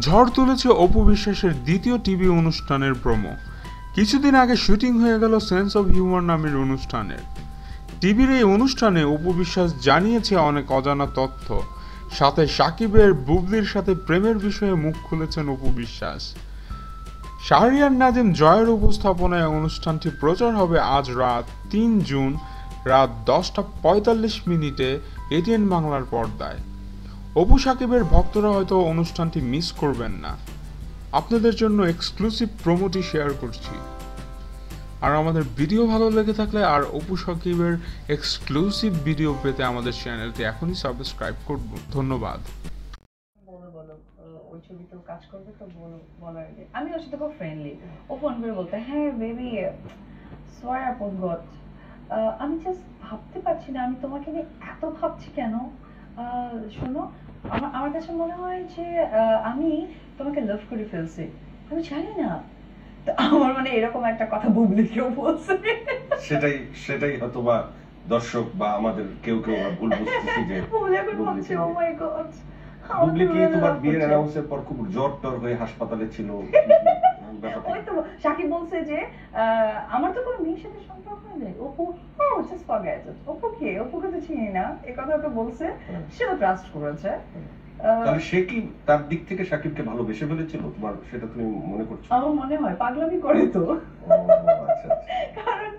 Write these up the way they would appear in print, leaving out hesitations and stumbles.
ঝড় তুলেছে অপু বিশ্বাসের দ্বিতীয় টিভি অনুষ্ঠানের প্রোমো। কিছুদিন আগে শুটিং হয়ে গেল সেন্স অফ হিউমার নামের অনুষ্ঠানের। টিভির এই অনুষ্ঠানে অপু বিশ্বাস জানিয়েছে অনেক অজানা তথ্য, সাথে সাকিবের বুবলির সাথে প্রেমের বিষয়ে মুখ খুলেছেন অপু বিশ্বাস। শাহরিয়ার নাজিম জয়ের উপস্থাপনায় অনুষ্ঠানটি প্রচার হবে আজ রাত ৩ জুন রাত 10:৪৫ এটিএন বাংলার পর্দায়। অপু সাকিবের ভক্তরা হয়তো অনুষ্ঠানটি মিস করবেন না। আপনাদের জন্য এক্সক্লুসিভ প্রোমোটি শেয়ার করছি। আর আমাদের ভিডিও ভালো লেগে থাকলে আর অপু সাকিবের এক্সক্লুসিভ ভিডিও পেতে আমাদের চ্যানেলটি এখনই সাবস্ক্রাইব করুন। ধন্যবাদ। ওই ছবিতেও কাজ করবে তো বলার আগে আমি ওর সাথে খুব ফ্রেন্ডলি। ও ফোন করে বলতে, হ্যাঁ বেবি সরি আপন গড, আমি জাস্ট ভাবতে পারছি না আমি তোমাকে নিয়ে এত ভাবছি কেন। শোনো, আমার কাছে মনে হয় যে আমি তোমাকে লাভ করে ফেলছি, আমি জানি না। তো আমার মানে এরকম একটা কথা বুবলিকেও বলছে। সেটাই হয়তো বা দর্শক বা আমাদের কেউ ভুল বুঝতেছি যে বুবলি ও মাই গড, বুবলি কি তোমার বিয়ের অ্যানাউন্সের পর খুব জ্বর টর হয়ে হাসপাতালে ছিল? ওই তো সাকিব বলছে যে আমার তো কোনো মেয়ের সাথে সম্পর্ক নেই, অপু জাস্ট ফরগেট ইট, অপুকে তো চিনি না, এই কথা তো বলছে। সেও ট্রাস্ট করেছে। তাহলে সে কি তার দিক থেকে সাকিবকে ভালোবেসে ফেলেছিল? তোমার সেটা তুমি মনে করছো? আমার মনে হয় পাগলামি করে তো। আচ্ছা,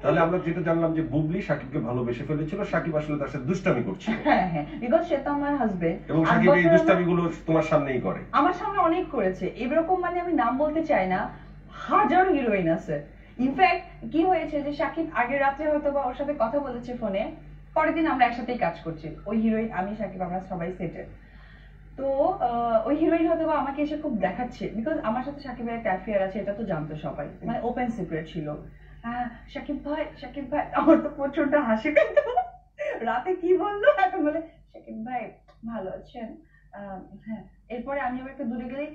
তাহলে আমরা যেটা জানলাম যে বুবলি সাকিবকে ভালোবেসে ফেলেছিল, সাকিব আসলে তার সাথে দুষ্টামি করছিল। হ্যাঁ, বিকজ সে তো আমার হাজবেন্ড এবং সাকিব এই দুষ্টামিগুলো তোমার সামনেই করে। আমার সামনে অনেক করেছে। এরকম মানে আমি নাম বলতে চাই না, হাজারো হিরোইন আছে। ইনফ্যাক্ট কি হয়েছে যে সাকিব আগের রাতে হয়তো বা ওর সাথে কথা বলেছে ফোনে, পরের দিন আমরা একসাথেই কাজ করছি। ওই হিরোইন, আমি সাকিব, আমরা সবাই সেটে। তো ওই হিরোইন হয়তো বা আমাকে এসে খুব দেখাচ্ছে, বিকজ আমার সাথে সাকিবের একটা অ্যাফেয়ার আছে, এটা তো জানতো সবাই, মানে ওপেন সিক্রেট ছিল। সাকিব ভাই আমার তো প্রচন্ড হাসি পেত। রাতে কি বললো, এখন বলে সাকিব ভাই ভালো আছেন? হ্যাঁ। এরপরে আমি একটু দূরে গেলেই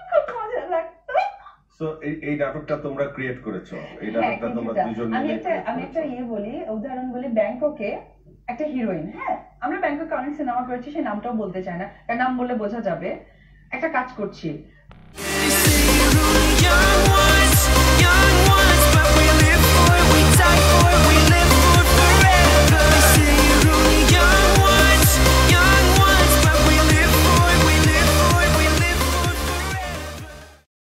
খুব মজা লাগতো। সো এই নাটকটা তোমরা ক্রিয়েট করেছো, এই নাটকটা তোমরা দুজন মিলে। আমি একটা বলি, উদাহরণ বলি, ব্যাংককে একটা হিরোইন, হ্যাঁ আমরা ব্যাংককে অনেক সিনেমা করেছি, সেই নামটাও বলতে চাই না, কারণ নাম বললে বোঝা যাবে। একটা কাজ করছি,